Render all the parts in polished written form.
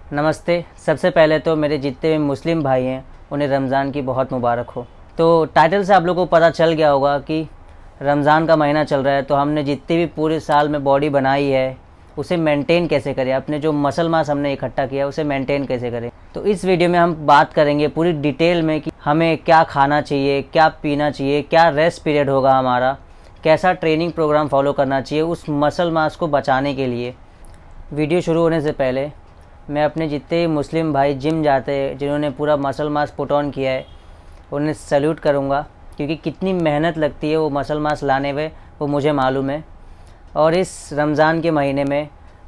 नमस्ते। सबसे पहले तो मेरे जितने भी मुस्लिम भाई हैं उन्हें रमज़ान की बहुत मुबारक हो। तो टाइटल से आप लोगों को पता चल गया होगा कि रमज़ान का महीना चल रहा है, तो हमने जितनी भी पूरे साल में बॉडी बनाई है उसे मेंटेन कैसे करें, अपने जो मसल मास हमने इकट्ठा किया है उसे मेंटेन कैसे करें। तो इस वीडियो में हम बात करेंगे पूरी डिटेल में कि हमें क्या खाना चाहिए, क्या पीना चाहिए, क्या रेस्ट पीरियड होगा हमारा, कैसा ट्रेनिंग प्रोग्राम फॉलो करना चाहिए उस मसल मास को बचाने के लिए। वीडियो शुरू होने से पहले मैं अपने जितने मुस्लिम भाई जिम जाते हैं, जिन्होंने पूरा मसल मास पुट ऑन किया है, उन्हें सैल्यूट करूँगा, क्योंकि कितनी मेहनत लगती है वो मसल मास लाने में वो मुझे मालूम है। और इस रमज़ान के महीने में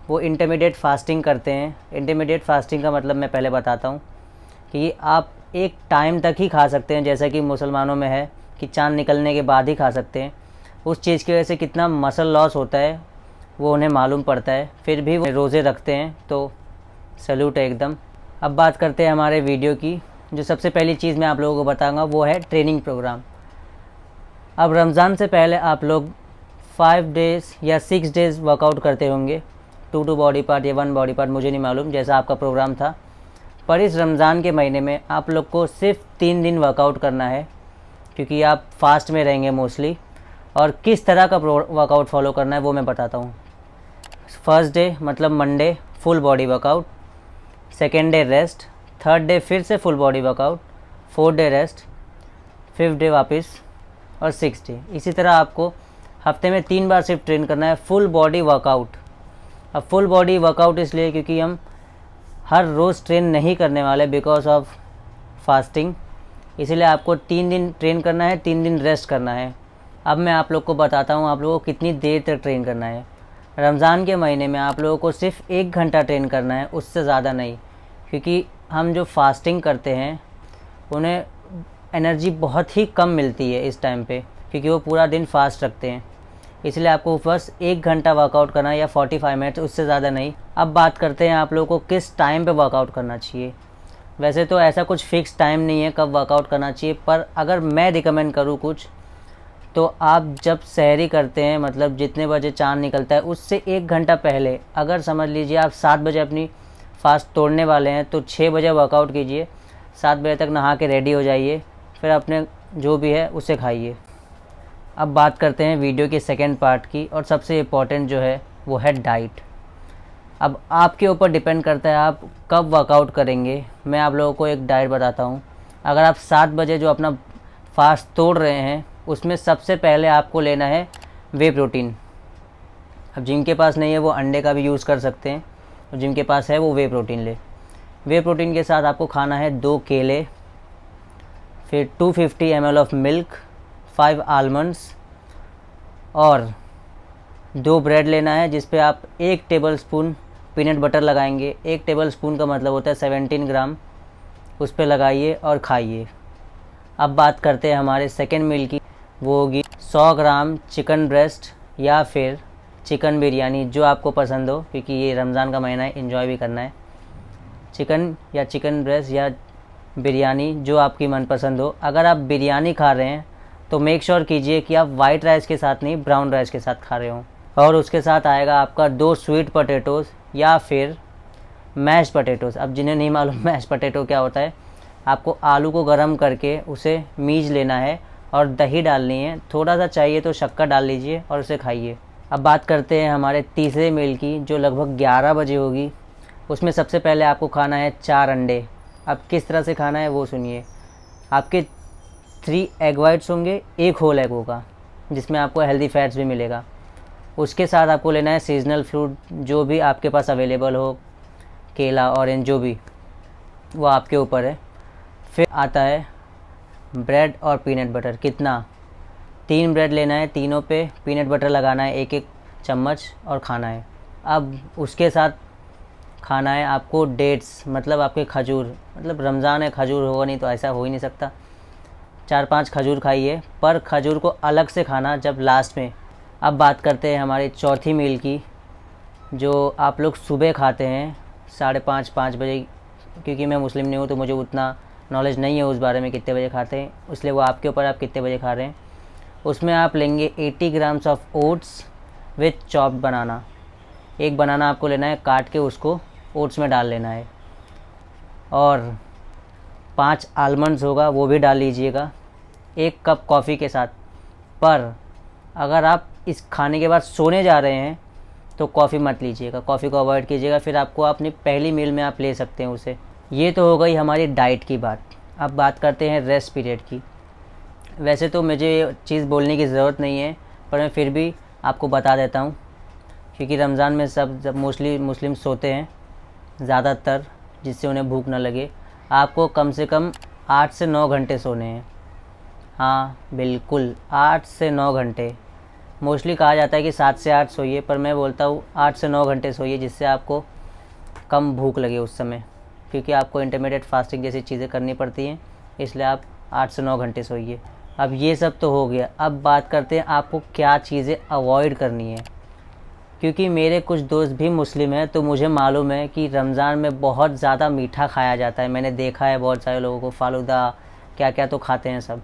वो इंटरमीडिएट फास्टिंग करते हैं। इंटरमीडिएट फास्टिंग का मतलब मैं पहले बताता हूँ कि आप एक टाइम तक ही खा सकते हैं, जैसा कि मुसलमानों में है कि चाँद निकलने के बाद ही खा सकते हैं। उस चीज़ की वजह से कितना मसल लॉस होता है वो उन्हें मालूम पड़ता है, फिर भी वो रोज़े रखते हैं, तो सैल्यूट है एकदम। अब बात करते हैं हमारे वीडियो की। जो सबसे पहली चीज़ मैं आप लोगों को बताऊंगा वो है ट्रेनिंग प्रोग्राम। अब रमज़ान से पहले आप लोग 5 डेज़ या 6 डेज़ वर्कआउट करते होंगे, 2 बॉडी पार्ट या 1 बॉडी पार्ट, मुझे नहीं मालूम जैसा आपका प्रोग्राम था। पर इस रमज़ान के महीने में आप लोग को सिर्फ 3 दिन वर्कआउट करना है, क्योंकि आप फास्ट में रहेंगे मोस्टली। और किस तरह का वर्कआउट फॉलो करना है वो मैं बताता हूँ। फर्स्ट डे मतलब Monday full body workout, second day rest, third day फिर से full body workout, fourth day rest, fifth day वापस और सिक्स डे। इसी तरह आपको हफ्ते में 3 बार सिर्फ ट्रेन करना है फुल बॉडी वर्कआउट। अब फुल बॉडी वर्कआउट इसलिए क्योंकि हम हर रोज़ ट्रेन नहीं करने वाले बिकॉज ऑफ फास्टिंग, इसीलिए आपको 3 दिन ट्रेन करना है, 3 दिन रेस्ट करना है। अब मैं आप लोग को बताता हूँ आप लोगों को कितनी देर तक ट्रेन करना है। रमज़ान के महीने में आप लोगों को सिर्फ 1 घंटा ट्रेन करना है, उससे ज़्यादा नहीं, क्योंकि हम जो फास्टिंग करते हैं उन्हें एनर्जी बहुत ही कम मिलती है इस टाइम पे, क्योंकि वो पूरा दिन फास्ट रखते हैं। इसलिए आपको बस 1 घंटा वर्कआउट करना है या 45 मिनट्स, उससे ज़्यादा नहीं। अब बात करते हैं आप लोगों को किस टाइम पे वर्कआउट करना चाहिए। वैसे तो ऐसा कुछ फ़िक्स टाइम नहीं है कब वर्कआउट करना चाहिए, पर अगर मैं रिकमेंड करूँ कुछ, तो आप जब सहरी करते हैं, मतलब जितने बजे चाँद निकलता है उससे 1 घंटा पहले, अगर समझ लीजिए आप 7 बजे अपनी फास्ट तोड़ने वाले हैं तो 6 बजे वर्कआउट कीजिए, 7 बजे तक नहा के रेडी हो जाइए, फिर अपने जो भी है उसे खाइए। अब बात करते हैं वीडियो के सेकंड पार्ट की, और सबसे इम्पॉर्टेंट जो है वो है डाइट। अब आपके ऊपर डिपेंड करता है आप कब वर्कआउट करेंगे। मैं आप लोगों को एक डाइट बताता हूँ। अगर आप 7 बजे जो अपना फास्ट तोड़ रहे हैं उसमें सबसे पहले आपको लेना है वे प्रोटीन। अब जिनके पास नहीं है वो अंडे का भी यूज़ कर सकते हैं, और जिनके पास है वो वे प्रोटीन ले। वे प्रोटीन के साथ आपको खाना है 2 केले, फिर 250 ml ऑफ मिल्क, 5 आलमंड्स और 2 ब्रेड लेना है, जिस पे आप 1 टेबलस्पून पीनट बटर लगाएंगे। 1 टेबलस्पून का मतलब होता है 17 ग्राम, उस पर लगाइए और खाइए। अब बात करते हैं हमारे सेकेंड मील की, वो होगी 100 ग्राम चिकन ब्रेस्ट या फिर चिकन बिरयानी, जो आपको पसंद हो, क्योंकि ये रमज़ान का महीना है, एंजॉय भी करना है। चिकन या चिकन ब्रेस्ट या बिरयानी जो आपकी मनपसंद हो। अगर आप बिरयानी खा रहे हैं तो मेक श्योर कीजिए कि आप वाइट राइस के साथ नहीं, ब्राउन राइस के साथ खा रहे हो। और उसके साथ आएगा आपका 2 स्वीट पोटैटोज़ या फिर मैश पोटैटोज़। अब जिन्हें नहीं मालूम मैश पोटैटो क्या होता है, आपको आलू को गर्म करके उसे मीज लेना है और दही डालनी है, थोड़ा सा चाहिए तो शक्कर डाल लीजिए और उसे खाइए। अब बात करते हैं हमारे तीसरे मील की, जो लगभग 11 बजे होगी। उसमें सबसे पहले आपको खाना है 4 अंडे। अब किस तरह से खाना है वो सुनिए। आपके 3 एग वाइट्स होंगे, 1 होल एग होगा, जिसमें आपको हेल्दी फैट्स भी मिलेगा। उसके साथ आपको लेना है सीजनल फ्रूट, जो भी आपके पास अवेलेबल हो, केला, ऑरेंज, जो भी, वो आपके ऊपर है। फिर आता है ब्रेड और पीनट बटर। कितना? 3 ब्रेड लेना है, तीनों पे पीनट बटर लगाना है 1-1 चम्मच और खाना है। अब उसके साथ खाना है आपको डेट्स, मतलब आपके खजूर, मतलब रमज़ान है, खजूर होगा नहीं तो ऐसा हो ही नहीं सकता। 4-5 खजूर खाइए, पर खजूर को अलग से खाना जब लास्ट में। अब बात करते हैं हमारी चौथी मील की, जो आप लोग सुबह खाते हैं 5:30-5 बजे, क्योंकि मैं मुस्लिम नहीं हूँ तो मुझे उतना नॉलेज नहीं है उस बारे में कितने बजे खाते हैं, इसलिए वो आपके ऊपर आप कितने बजे खा रहे हैं। उसमें आप लेंगे 80 grams of oats with chopped banana. एक बनाना आपको लेना है, काट के उसको ओट्स में डाल लेना है। और 5 आलमंड्स होगा वो भी डाल लीजिएगा 1 कप कॉफ़ी के साथ। पर अगर आप इस खाने के बाद सोने जा रहे हैं तो कॉफ़ी मत लीजिएगा, कॉफ़ी को अवॉइड कीजिएगा, फिर आपको अपनी पहली मील में आप ले सकते हैं उसे। ये तो हो गई हमारी डाइट की बात। अब बात करते हैं रेस्ट पीरियड की। वैसे तो मुझे ये चीज़ बोलने की ज़रूरत नहीं है, पर मैं फिर भी आपको बता देता हूँ, क्योंकि रमज़ान में सब मोस्टली मुस्लिम सोते हैं ज़्यादातर, जिससे उन्हें भूख ना लगे। आपको कम से कम 8 से 9 घंटे सोने हैं। हाँ बिल्कुल, 8 से 9 घंटे। मोस्टली कहा जाता है कि 7 से 8 सोइए, पर मैं बोलता हूँ 8 से 9 घंटे सोइए, जिससे आपको कम भूख लगे उस समय, क्योंकि आपको इंटरमीडिएट फास्टिंग जैसी चीज़ें करनी पड़ती हैं, इसलिए आप 8 से 9 घंटे सोइए। अब ये सब तो हो गया, अब बात करते हैं आपको क्या चीज़ें अवॉइड करनी है। क्योंकि मेरे कुछ दोस्त भी मुस्लिम हैं, तो मुझे मालूम है कि रमज़ान में बहुत ज़्यादा मीठा खाया जाता है। मैंने देखा है बहुत सारे लोगों को, फालूदा क्या क्या तो खाते हैं सब।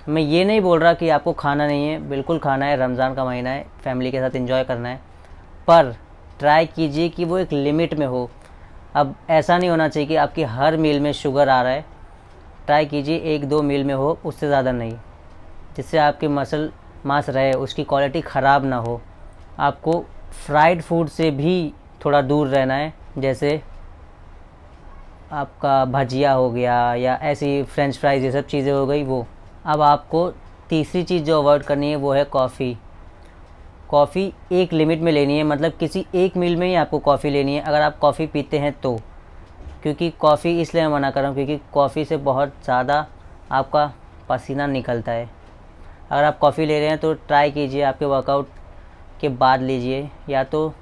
मैं ये नहीं बोल रहा कि आपको खाना नहीं है, बिल्कुल खाना है, रमज़ान का महीना है, फैमिली के साथ एंजॉय करना है, पर ट्राई कीजिए कि वो एक लिमिट में हो। अब ऐसा नहीं होना चाहिए कि आपकी हर मील में शुगर आ रहा है। ट्राई कीजिए 1-2 मील में हो, उससे ज़्यादा नहीं, जिससे आपकी मसल मांस रहे, उसकी क्वालिटी ख़राब ना हो। आपको फ्राइड फूड से भी थोड़ा दूर रहना है, जैसे आपका भजिया हो गया या ऐसी फ्रेंच फ्राइज़, ये सब चीज़ें हो गई वो। अब आपको तीसरी चीज़ जो अवॉइड करनी है वो है कॉफ़ी। कॉफ़ी एक लिमिट में लेनी है, मतलब किसी एक मील में ही आपको कॉफ़ी लेनी है, अगर आप कॉफ़ी पीते हैं तो। क्योंकि कॉफ़ी इसलिए मैं मना कर रहा हूँ क्योंकि कॉफ़ी से बहुत ज़्यादा आपका पसीना निकलता है। अगर आप कॉफ़ी ले रहे हैं तो ट्राई कीजिए आपके वर्कआउट के बाद लीजिए, या तो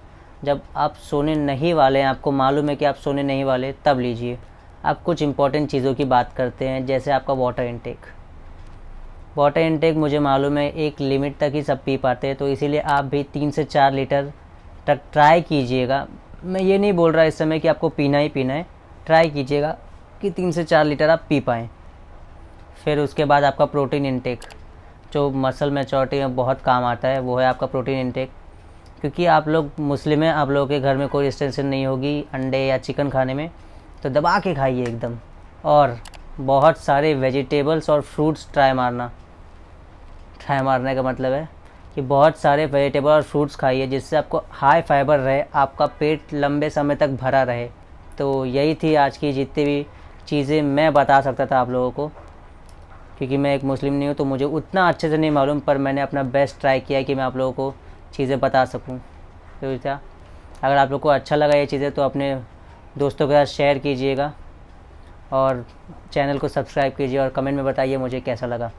जब आप सोने नहीं वाले हैं, आपको मालूम है कि आप सोने नहीं वाले, तब लीजिए। अब कुछ इम्पॉर्टेंट चीज़ों की बात करते हैं, जैसे आपका वाटर इनटेक। वाटर इनटेक मुझे मालूम है एक लिमिट तक ही सब पी पाते हैं, तो इसीलिए आप भी 3 से 4 लीटर तक ट्राई कीजिएगा। मैं ये नहीं बोल रहा इस समय कि आपको पीना ही पीना है, ट्राई कीजिएगा कि 3 से 4 लीटर आप पी पाएँ। फिर उसके बाद आपका प्रोटीन इनटेक, जो मसल मैच्योरिटी में बहुत काम आता है, वो है आपका प्रोटीन इनटेक। क्योंकि आप लोग मुस्लिम हैं, आप लोगों के घर में कोई रिस्ट्रिक्शन नहीं होगी अंडे या चिकन खाने में, तो दबा के खाइए एकदम। और बहुत सारे वेजिटेबल्स और फ्रूट्स ट्राई मारने का मतलब है कि बहुत सारे वेजिटेबल और फ्रूट्स खाइए, जिससे आपको हाई फाइबर रहे, आपका पेट लंबे समय तक भरा रहे। तो यही थी आज की जितनी भी चीज़ें मैं बता सकता था आप लोगों को। क्योंकि मैं एक मुस्लिम नहीं हूँ, तो मुझे उतना अच्छे से नहीं मालूम, पर मैंने अपना बेस्ट ट्राई किया है कि मैं आप लोगों को चीज़ें बता सकूँ। तो क्या, अगर आप लोग को अच्छा लगा ये चीज़ें तो अपने दोस्तों के साथ शेयर कीजिएगा और चैनल को सब्सक्राइब कीजिए और कमेंट में बताइए मुझे कैसा लगा।